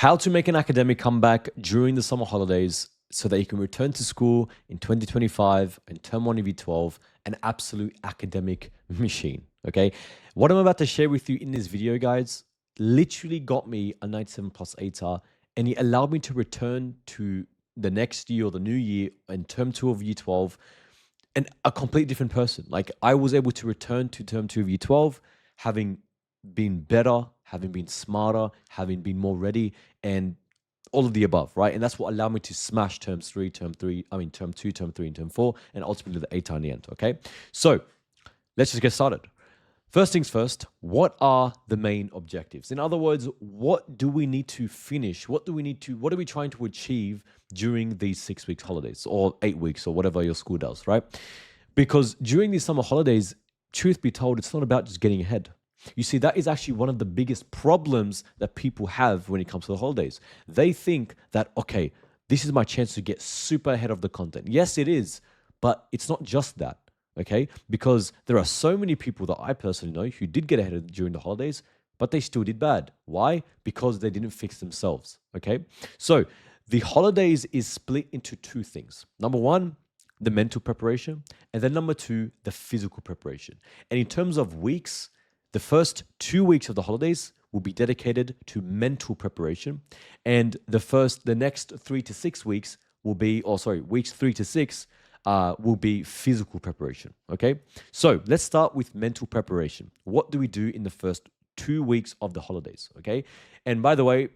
How to make an academic comeback during the summer holidays so that you can return to school in 2025 and term 1 of year 12, an absolute academic machine. Okay. What I'm about to share with you in this video, guys, literally got me a 97 plus ATAR, and it allowed me to return to the next year or the new year in term 2 of year 12 and a complete different person. Like, I was able to return to term 2 of year 12 having been better, having been smarter, having been more ready, and all of the above, right? And that's what allowed me to smash term 2, term 3, and term 4, and ultimately the ATAR in the end, okay? So let's just get started. First things first, what are the main objectives? In other words, what do we need to finish? What are we trying to achieve during these 6 weeks holidays or 8 weeks or whatever your school does, right? Because during these summer holidays, truth be told, it's not about just getting ahead. You see, that is actually one of the biggest problems that people have when it comes to the holidays. They think that, okay, this is my chance to get super ahead of the content. Yes, it is, but it's not just that, okay? Because there are so many people that I personally know who did get ahead during the holidays, but they still did bad. Why? Because they didn't fix themselves, okay? So the holidays is split into two things. Number one, the mental preparation, and then number two, the physical preparation. And in terms of weeks, the first 2 weeks of the holidays will be dedicated to mental preparation, and the next 3 to 6 weeks will be, weeks 3 to 6 will be physical preparation. Okay, so let's start with mental preparation. What do we do in the first 2 weeks of the holidays? Okay, and by the way,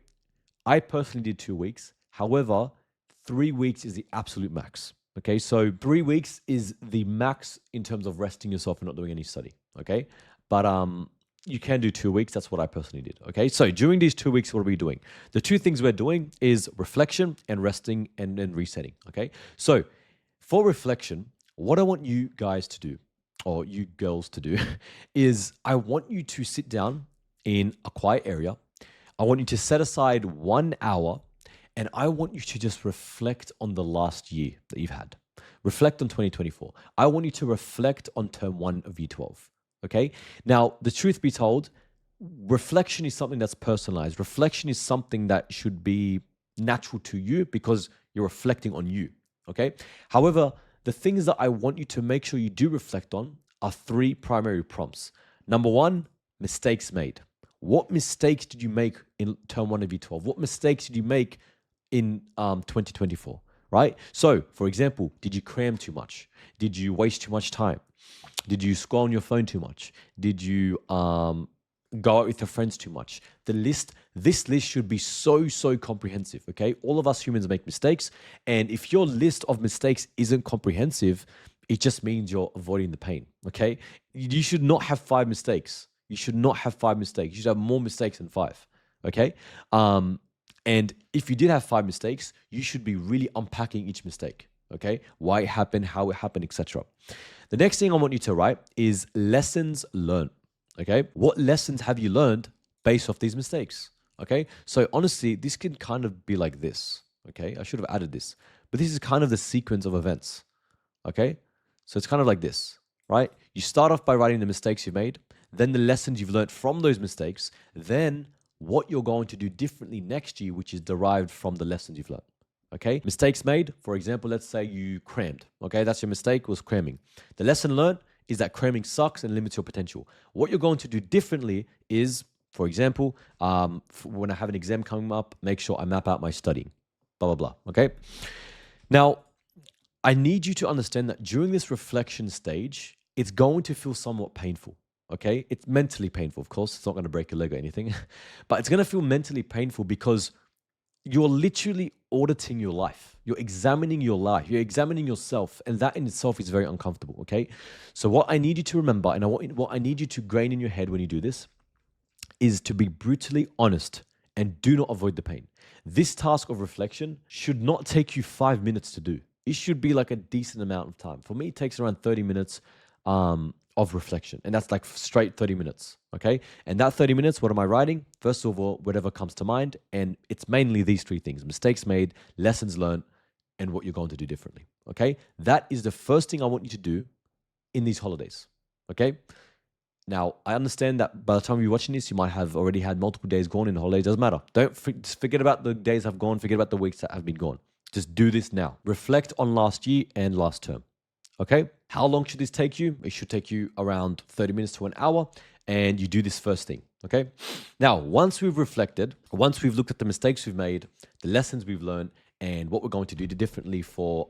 I personally did 2 weeks. However, 3 weeks is the absolute max. Okay, so 3 weeks is the max in terms of resting yourself and not doing any study. Okay. But you can do 2 weeks. That's what I personally did. Okay. So during these 2 weeks, what are we doing? The two things we're doing is reflection and resting and then resetting. Okay. So for reflection, what I want you guys to do, or you girls to do, is I want you to sit down in a quiet area. I want you to set aside 1 hour, and I want you to just reflect on the last year that you've had. Reflect on 2024. I want you to reflect on term 1 of year 12. Okay. Now, the truth be told, reflection is something that's personalized. Reflection is something that should be natural to you because you're reflecting on you. Okay. However, the things that I want you to make sure you do reflect on are 3 primary prompts. Number one, mistakes made. What mistakes did you make in term 1 of year 12? What mistakes did you make in 2024? Right. So, for example, did you cram too much? Did you waste too much time? Did you scroll on your phone too much? Did you go out with your friends too much? This list should be so comprehensive, okay? All of us humans make mistakes, and if your list of mistakes isn't comprehensive, it just means you're avoiding the pain, okay? You should not have 5 mistakes. You should not have 5 mistakes. You should have more mistakes than 5, okay? And if you did have 5 mistakes, you should be really unpacking each mistake, okay? Why it happened, how it happened, etc. The next thing I want you to write is lessons learned, okay? What lessons have you learned based off these mistakes, okay? So honestly, this can kind of be like this, okay? I should have added this, but this is kind of the sequence of events, okay? So it's kind of like this, right? You start off by writing the mistakes you've made, then the lessons you've learned from those mistakes, then what you're going to do differently next year, which is derived from the lessons you've learned. Okay, mistakes made. For example, let's say you crammed. Okay, that's your mistake, was cramming. The lesson learned is that cramming sucks and limits your potential. What you're going to do differently is, for example, when I have an exam coming up, make sure I map out my studying, blah, blah, blah. Okay. Now, I need you to understand that during this reflection stage, it's going to feel somewhat painful. Okay, it's mentally painful, of course. It's not going to break your leg or anything, but it's going to feel mentally painful because you're literally auditing your life. You're examining your life. You're examining yourself. And that in itself is very uncomfortable, okay? So what I need you to remember, and what I need you to grain in your head when you do this, is to be brutally honest and do not avoid the pain. This task of reflection should not take you 5 minutes to do. It should be like a decent amount of time. For me, it takes around 30 minutes of reflection. And that's like straight 30 minutes, okay? And that 30 minutes, what am I writing? First of all, whatever comes to mind. And it's mainly these 3 things: mistakes made, lessons learned, and what you're going to do differently, okay? That is the first thing I want you to do in these holidays, okay? Now, I understand that by the time you're watching this, you might have already had multiple days gone in the holidays. Doesn't matter. Don't just forget about the days have gone. Forget about the weeks that have been gone. Just do this now. Reflect on last year and last term. Okay. How long should this take you? It should take you around 30 minutes to an hour. And you do this first thing. Okay. Now, once we've reflected, once we've looked at the mistakes we've made, the lessons we've learned, and what we're going to do differently for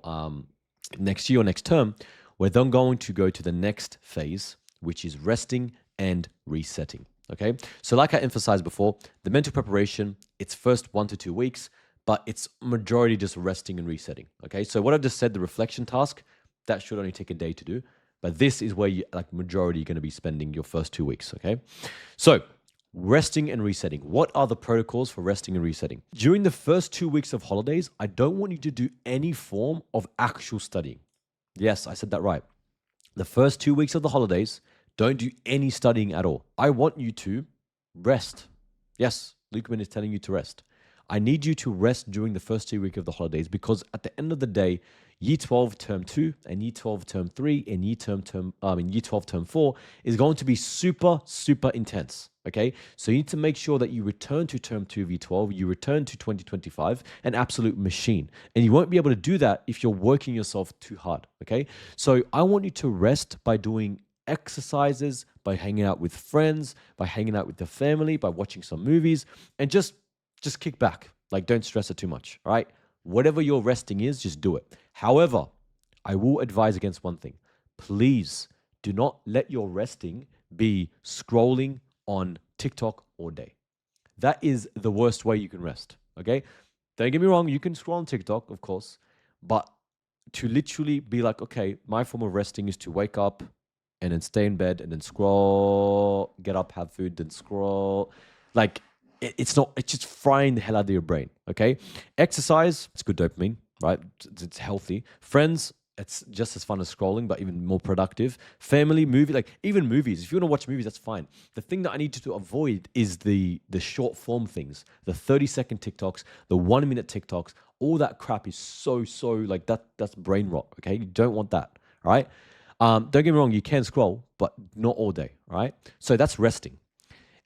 next year or next term, we're then going to go to the next phase, which is resting and resetting. Okay. So, like I emphasized before, the mental preparation, it's first 1 to 2 weeks, but it's majority just resting and resetting. Okay. So, what I've just said, the reflection task, that should only take a day to do. But this is where you, like, majority you're going to be spending your first 2 weeks. Okay. So, resting and resetting. What are the protocols for resting and resetting? During the first 2 weeks of holidays, I don't want you to do any form of actual studying. Yes, I said that right. The first 2 weeks of the holidays, don't do any studying at all. I want you to rest. Yes, Lukeman is telling you to rest. I need you to rest during the first 2 weeks of the holidays, because at the end of the day, Year 12 Term 2 and Year 12 Term 3 and Year 12 Term 4 is going to be super, super intense. Okay, so you need to make sure that you return to Term 2 of Year 12, you return to 2025, an absolute machine. And you won't be able to do that if you're working yourself too hard. Okay, so I want you to rest by doing exercises, by hanging out with friends, by hanging out with the family, by watching some movies, and just kick back. Like, don't stress it too much. All right. Whatever your resting is, just do it. However, I will advise against one thing. Please do not let your resting be scrolling on TikTok all day. That is the worst way you can rest. Okay. Don't get me wrong. You can scroll on TikTok, of course, but to literally be like, okay, my form of resting is to wake up and then stay in bed and then scroll, get up, have food, then scroll. Like, it's just frying the hell out of your brain. Okay. Exercise, it's good dopamine, right? It's healthy. Friends, it's just as fun as scrolling, but even more productive. Family, movie, like even movies. If you want to watch movies, that's fine. The thing that I need you to avoid is the short form things, the 30-second TikToks, the 1-minute TikToks. All that crap is so like that's brain rot. Okay. You don't want that. All right. Don't get me wrong, you can scroll, but not all day. All right. So that's resting.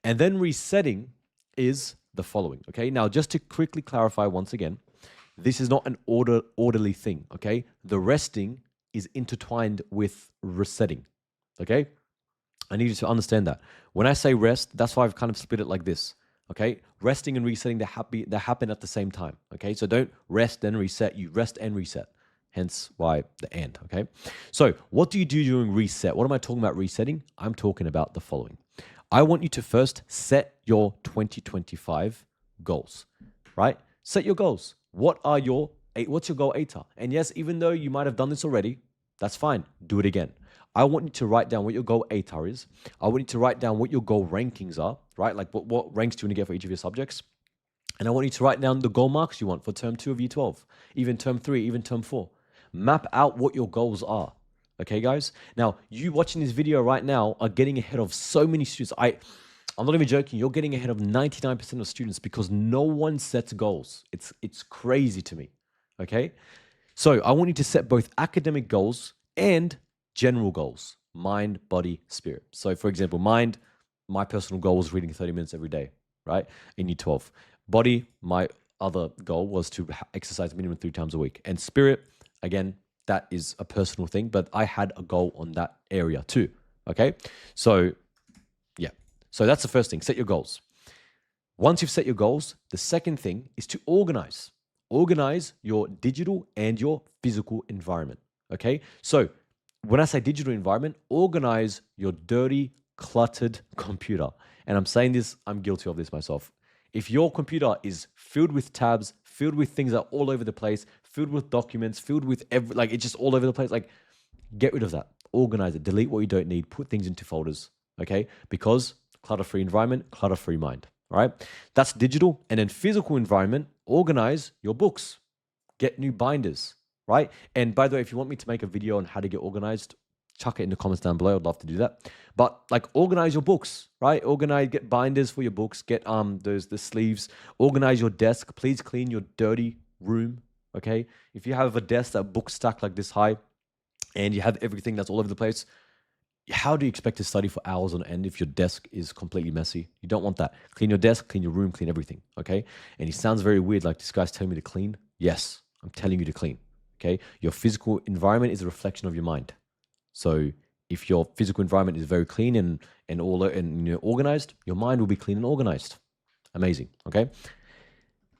And then resetting is the following. Okay. Now, just to quickly clarify once again, this is not an orderly thing. Okay. The resting is intertwined with resetting. Okay. I need you to understand that. When I say rest, that's why I've kind of split it like this. Okay. Resting and resetting, they happen at the same time. Okay. So don't rest, then reset. You rest and reset. Hence why the and. Okay. So what do you do during reset? What am I talking about resetting? I'm talking about the following. I want you to first set your 2025 goals, right? Set your goals. What's your goal ATAR? And yes, even though you might have done this already, that's fine. Do it again. I want you to write down what your goal ATAR is. I want you to write down what your goal rankings are, right? Like what ranks do you want to get for each of your subjects? And I want you to write down the goal marks you want for term 2 of year 12, even term 3, even term 4. Map out what your goals are. Okay, guys? Now, you watching this video right now are getting ahead of so many students. I'm not even joking. You're getting ahead of 99% of students because no one sets goals. It's crazy to me. Okay? So I want you to set both academic goals and general goals. Mind, body, spirit. So for example, mind, my personal goal was reading 30 minutes every day, right? In year 12. Body, my other goal was to exercise minimum 3 times a week. And spirit, again, that is a personal thing, but I had a goal on that area too. Okay. So yeah. So that's the first thing. Set your goals. Once you've set your goals, the second thing is to organize. Organize your digital and your physical environment. Okay. So when I say digital environment, organize your dirty, cluttered computer. And I'm saying this, I'm guilty of this myself. If your computer is filled with tabs, filled with things that are all over the place, filled with documents, filled with it's just all over the place, like, get rid of that. Organize it. Delete what you don't need. Put things into folders. Okay? Because clutter-free environment, clutter-free mind. All right? That's digital. And then physical environment, organize your books. Get new binders. Right? And by the way, if you want me to make a video on how to get organized, chuck it in the comments down below. I'd love to do that. But like, organize your books, right? Get binders for your books. Get the sleeves. Organize your desk. Please clean your dirty room. Okay. If you have a desk that books stacked like this high, and you have everything that's all over the place, How do you expect to study for hours on end if your desk is completely messy? You don't want that. Clean your desk, clean your room, clean everything. Okay. And it sounds very weird, like this guy's telling me to clean. Yes, I'm telling you to clean. Okay. Your physical environment is a reflection of your mind. So if your physical environment is very clean and all and organized, your mind will be clean and organized. Amazing. Okay.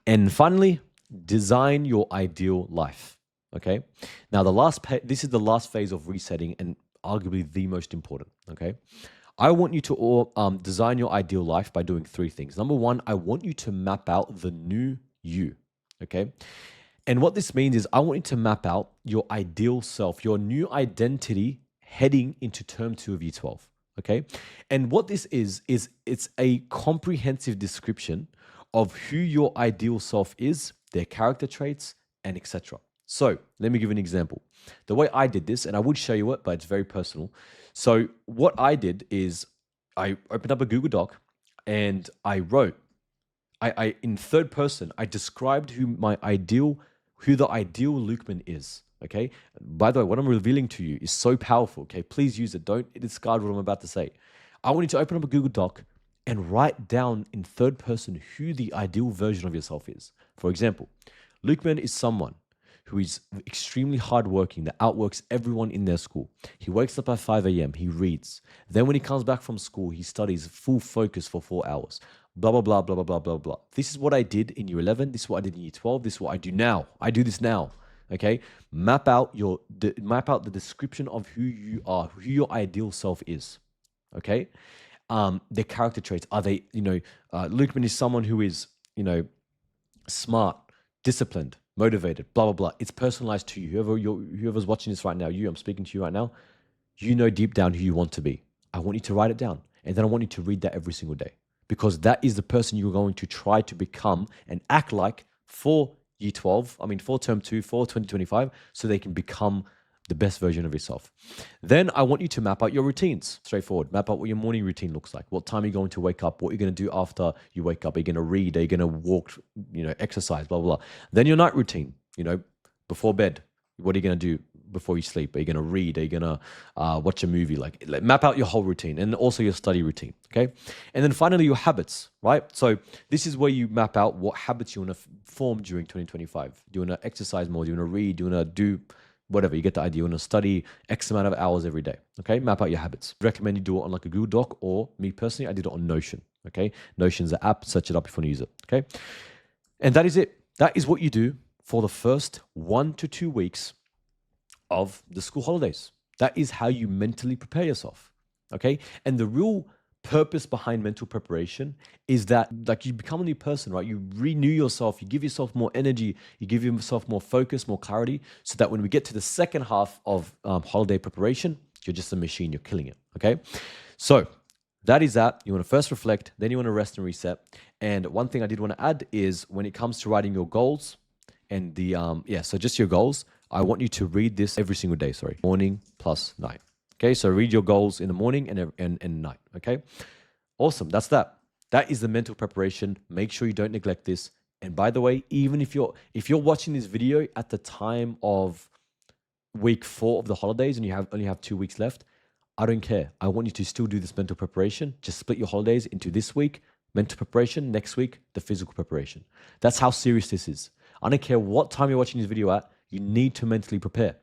And finally, design your ideal life. Okay. Now, this is the last phase of resetting and arguably the most important. Okay. I want you to design your ideal life by doing three things. Number one, I want you to map out the new you. Okay. And what this means is I want you to map out your ideal self, your new identity heading into term 2 of year 12. Okay. And what this is it's a comprehensive description of who your ideal self is, their character traits, and etc. So let me give you an example. The way I did this, and I would show you it, but it's very personal. So what I did is I opened up a Google Doc and I wrote, I in third person, I described who the ideal Lukeman is. Okay. By the way, what I'm revealing to you is so powerful. Okay. Please use it. Don't discard what I'm about to say. I want you to open up a Google Doc and write down in third person who the ideal version of yourself is. For example, Lukeman is someone who is extremely hardworking, that outworks everyone in their school. He wakes up at 5 a.m., he reads. Then when he comes back from school, he studies full focus for 4 hours. Blah, blah, blah, blah, blah, blah, blah, blah. This is what I did in year 11. This is what I did in year 12. This is what I do now. I do this now. Okay? Map out the description of who you are, who your ideal self is. Okay? Their character traits. Are they, Lukeman is someone who is, smart, disciplined, motivated, blah, blah, blah. It's personalized to you. Whoever's watching this right now, I'm speaking to you right now, you know deep down who you want to be. I want you to write it down. And then I want you to read that every single day, because that is the person you're going to try to become and act like for year 12, for term 2, for 2025, so they can become the best version of yourself. Then I want you to map out your routines. Straightforward. Map out what your morning routine looks like. What time you're going to wake up. What you're going to do after you wake up. Are you going to read? Are you going to walk, exercise, blah, blah, blah. Then your night routine, before bed. What are you going to do before you sleep? Are you going to read? Are you going to watch a movie? Like map out your whole routine, and also your study routine. Okay. And then finally, your habits, right? So this is where you map out what habits you want to form during 2025. Do you want to exercise more? Do you want to read? Do you want to do whatever? You get the idea. You want to study X amount of hours every day. Okay. Map out your habits. Recommend you do it on like a Google Doc, or me personally, I did it on Notion. Okay. Notion's an app. Search it up if you want to use it. Okay. And that is it. That is what you do for the first 1 to 2 weeks of the school holidays. That is how you mentally prepare yourself. Okay. And the real purpose behind mental preparation is that, like, you become a new person, right? You renew yourself, you give yourself more energy, you give yourself more focus, more clarity, so that when we get to the second half of holiday preparation, you're just a machine, you're killing it. Okay. So that is that. You want to first reflect, then you want to rest and reset. And one thing I did want to add is when it comes to writing your goals and so just your goals, I want you to read this every single day. Morning plus night. Okay, so read your goals in the morning and night. Okay, awesome. That's that. That is the mental preparation. Make sure you don't neglect this. And by the way, even if you're watching this video at the time of week 4 of the holidays and you only have 2 weeks left, I don't care. I want you to still do this mental preparation. Just split your holidays into this week, mental preparation, next week, the physical preparation. That's how serious this is. I don't care what time you're watching this video at, you need to mentally prepare.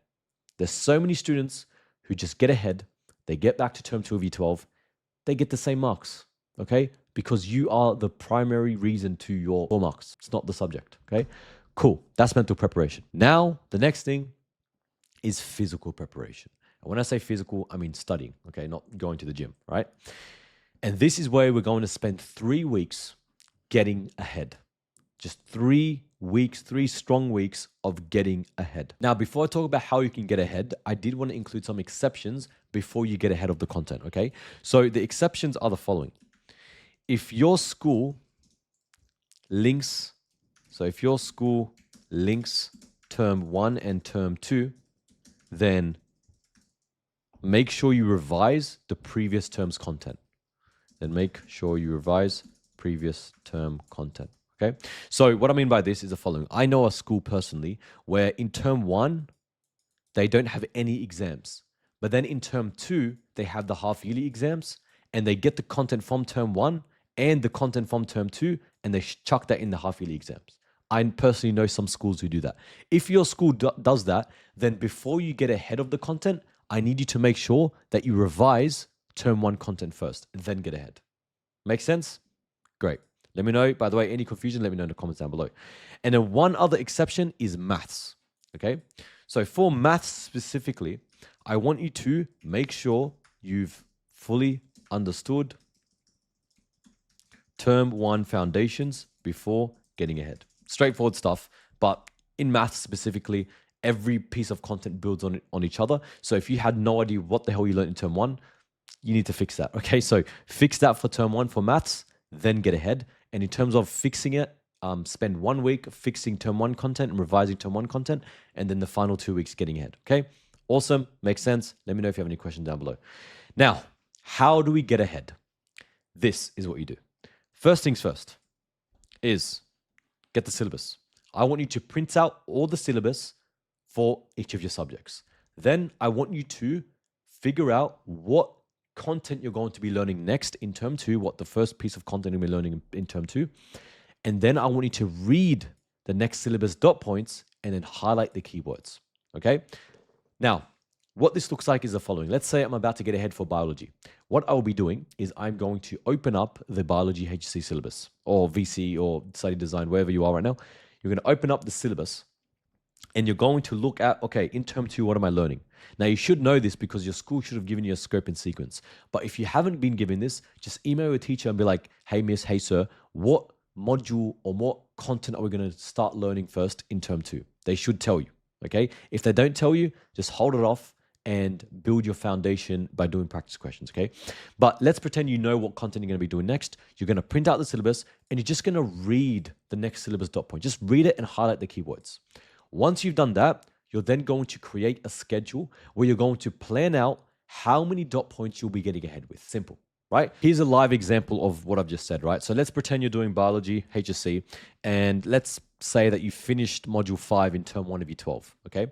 There's so many students who just get ahead, they get back to term 2 of year 12, they get the same marks, okay? Because you are the primary reason to your marks. It's not the subject, okay? Cool, that's mental preparation. Now, the next thing is physical preparation. And when I say physical, I mean studying, okay? Not going to the gym, right? And this is where we're going to spend 3 weeks getting ahead. Just 3 weeks, 3 strong weeks of getting ahead. Now, before I talk about how you can get ahead, I did want to include some exceptions before you get ahead of the content, okay? So the exceptions are the following. If your school links term 1 and term 2, then make sure you revise the previous term's content. Then make sure you revise previous term content. Okay. So what I mean by this is the following. I know a school personally where in term 1, they don't have any exams. But then in term 2, they have the half yearly exams and they get the content from term 1 and the content from term 2 and they chuck that in the half yearly exams. I personally know some schools who do that. If your school does that, then before you get ahead of the content, I need you to make sure that you revise term 1 content first, then get ahead. Make sense? Great. Let me know. By the way, any confusion, let me know in the comments down below. And then one other exception is maths. Okay. So for maths specifically, I want you to make sure you've fully understood term 1 foundations before getting ahead. Straightforward stuff, but in maths specifically, every piece of content builds on each other. So if you had no idea what the hell you learned in term 1, you need to fix that. Okay, so fix that for term 1 for maths, then get ahead. And in terms of fixing it, spend 1 week fixing term 1 content and revising term 1 content, and then the final 2 weeks getting ahead. Okay, awesome, makes sense. Let me know if you have any questions down below. Now, how do we get ahead? This is what you do. First things first is get the syllabus. I want you to print out all the syllabus for each of your subjects. Then I want you to figure out what content you're going to be learning next in term 2, what the first piece of content you'll be learning in term 2. And then I want you to read the next syllabus dot points and then highlight the keywords. Okay. Now, what this looks like is the following. Let's say I'm about to get ahead for biology. What I will be doing is I'm going to open up the biology HSC syllabus or VC or study design, wherever you are right now. You're going to open up the syllabus and you're going to look at, okay, in term 2, what am I learning? Now, you should know this because your school should have given you a scope and sequence. But if you haven't been given this, just email your teacher and be like, hey, miss, hey, sir, what module or what content are we going to start learning first in term 2? They should tell you, okay? If they don't tell you, just hold it off and build your foundation by doing practice questions, okay? But let's pretend you know what content you're going to be doing next. You're going to print out the syllabus and you're just going to read the next syllabus dot point. Just read it and highlight the keywords. Once you've done that, you're then going to create a schedule where you're going to plan out how many dot points you'll be getting ahead with. Simple, right? Here's a live example of what I've just said, right? So let's pretend you're doing biology, HSC, and let's say that you finished module 5 in term 1 of your 12, okay?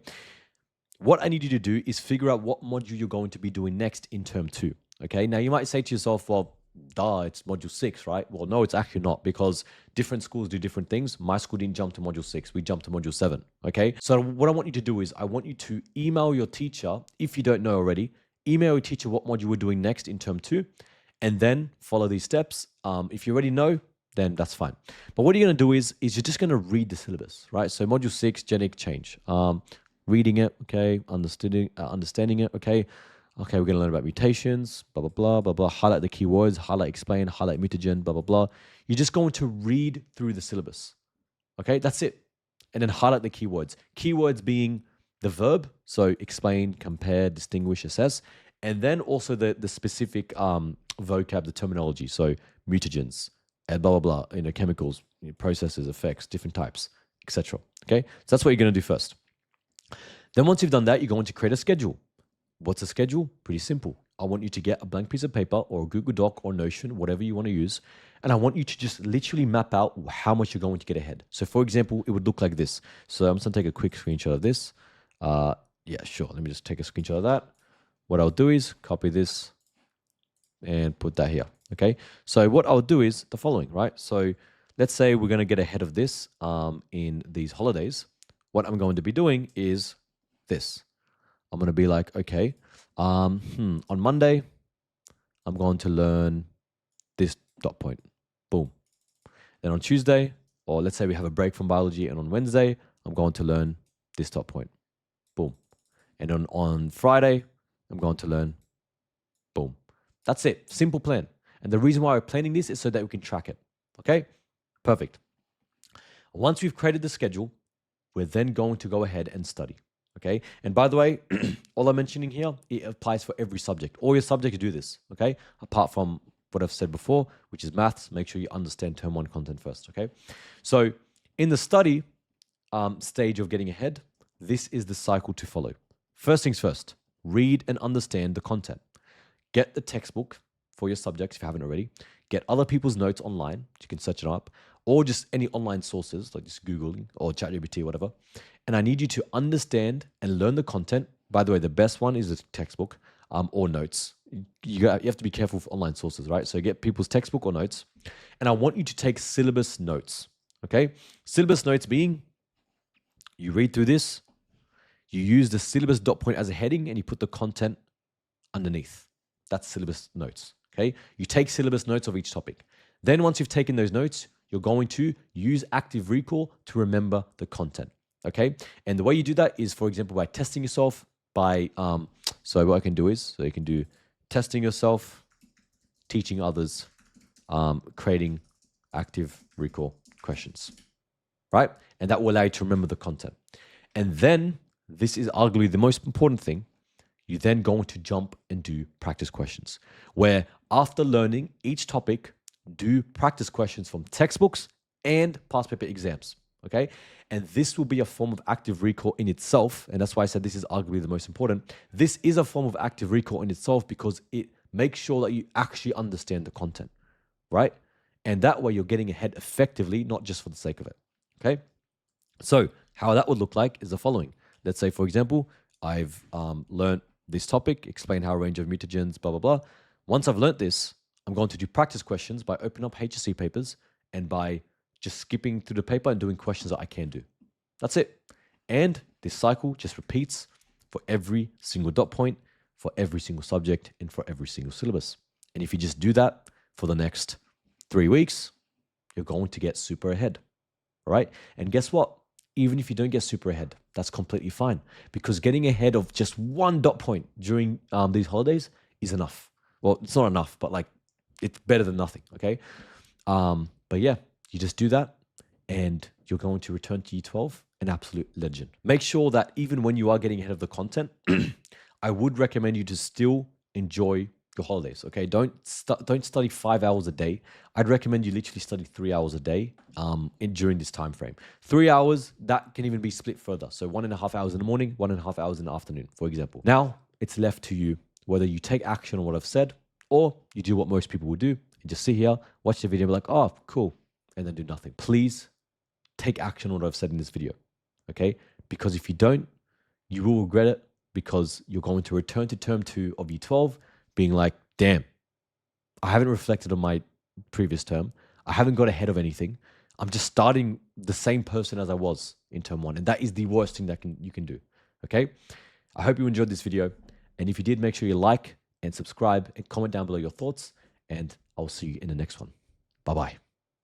What I need you to do is figure out what module you're going to be doing next in term 2, okay? Now, you might say to yourself, well, duh, it's module 6, right? Well, no, it's actually not, because different schools do different things. My school didn't jump to module 6. We jumped to module 7, okay? So what I want you to do is I want you to email your teacher, if you don't know already, email your teacher what module we're doing next in term 2, and then follow these steps. If you already know, then that's fine. But what you're going to do is you're just going to read the syllabus, right? So module 6, genetic change. Reading it, okay, understanding it, okay. Okay, we're going to learn about mutations, blah, blah, blah, blah, blah. Highlight the keywords, highlight explain, highlight mutagen, blah, blah, blah. You're just going to read through the syllabus, okay? That's it. And then highlight the keywords. Keywords being the verb, so explain, compare, distinguish, assess, and then also the specific vocab, the terminology, so mutagens, and blah, blah, blah, chemicals, processes, effects, different types, etc. Okay, so that's what you're going to do first. Then once you've done that, you're going to create a schedule. What's a schedule? Pretty simple. I want you to get a blank piece of paper or a Google Doc or Notion, whatever you want to use. And I want you to just literally map out how much you're going to get ahead. So for example, it would look like this. So I'm just going to take a quick screenshot of this. Yeah, sure. Let me just take a screenshot of that. What I'll do is copy this and put that here. Okay. So what I'll do is the following, right? So let's say we're going to get ahead of this in these holidays. What I'm going to be doing is this. I'm going to be like, okay, on Monday, I'm going to learn this dot point. Boom. Then on Tuesday, or let's say we have a break from biology, and on Wednesday, I'm going to learn this dot point. Boom. And on Friday, I'm going to learn, boom. That's it. Simple plan. And the reason why we're planning this is so that we can track it. Okay? Perfect. Once we've created the schedule, we're then going to go ahead and study. Okay. And by the way, all I'm mentioning here, it applies for every subject. All your subjects do this. Okay. Apart from what I've said before, which is maths, make sure you understand term 1 content first. Okay. So in the study stage of getting ahead, this is the cycle to follow. First things first, read and understand the content. Get the textbook for your subjects if you haven't already. Get other people's notes online. You can search it up. Or just any online sources like just Googling or ChatGPT or whatever. And I need you to understand and learn the content By the way, the best one is the textbook or notes. You have to be careful with online sources, right? So get people's textbook or notes. And I want you to take syllabus notes, okay? Syllabus notes being you read through this, you use the syllabus dot point as a heading, and you put the content underneath. That's syllabus notes, okay? You take syllabus notes of each topic. Then once you've taken those notes, you're going to use active recall to remember the content, okay? And the way you do that is, for example, by testing yourself, by, so what I can do is, so you can do testing yourself, teaching others, creating active recall questions, right? And that will allow you to remember the content. And then, this is arguably the most important thing, you're then going to jump and do practice questions, where after learning each topic, do practice questions from textbooks and past paper exams, okay? And this will be a form of active recall in itself, and that's why I said this is arguably the most important. This is a form of active recall in itself because it makes sure that you actually understand the content, right? And that way you're getting ahead effectively, not just for the sake of it, okay? So how that would look like is the following. Let's say, for example, I've learned this topic, explain how a range of mutagens, blah, blah, blah. Once I've learned this, I'm going to do practice questions by opening up HSC papers and by just skipping through the paper and doing questions that I can do. That's it. And this cycle just repeats for every single dot point, for every single subject, and for every single syllabus. And if you just do that for the next 3 weeks, you're going to get super ahead. All right. And guess what? Even if you don't get super ahead, that's completely fine, because getting ahead of just one dot point during these holidays is enough. Well, it's not enough, but like it's better than nothing. Okay. But yeah, you just do that and you're going to return to Year 12 an absolute legend. Make sure that even when you are getting ahead of the content, I would recommend you to still enjoy your holidays. Okay, don't study 5 hours a day. I'd recommend you literally study 3 hours a day during this time frame. 3 hours, that can even be split further. So 1.5 hours in the morning, 1.5 hours in the afternoon, for example. Now it's left to you whether you take action on what I've said or you do what most people would do and just sit here, watch the video, and be like, oh, cool, and then do nothing. Please take action on what I've said in this video, okay? Because if you don't, you will regret it, because you're going to return to term 2 of Year 12 being like, damn, I haven't reflected on my previous term. I haven't got ahead of anything. I'm just starting the same person as I was in term 1. And that is the worst thing that you can do, okay? I hope you enjoyed this video. And if you did, make sure you like and subscribe and comment down below your thoughts. And I'll see you in the next one. Bye-bye.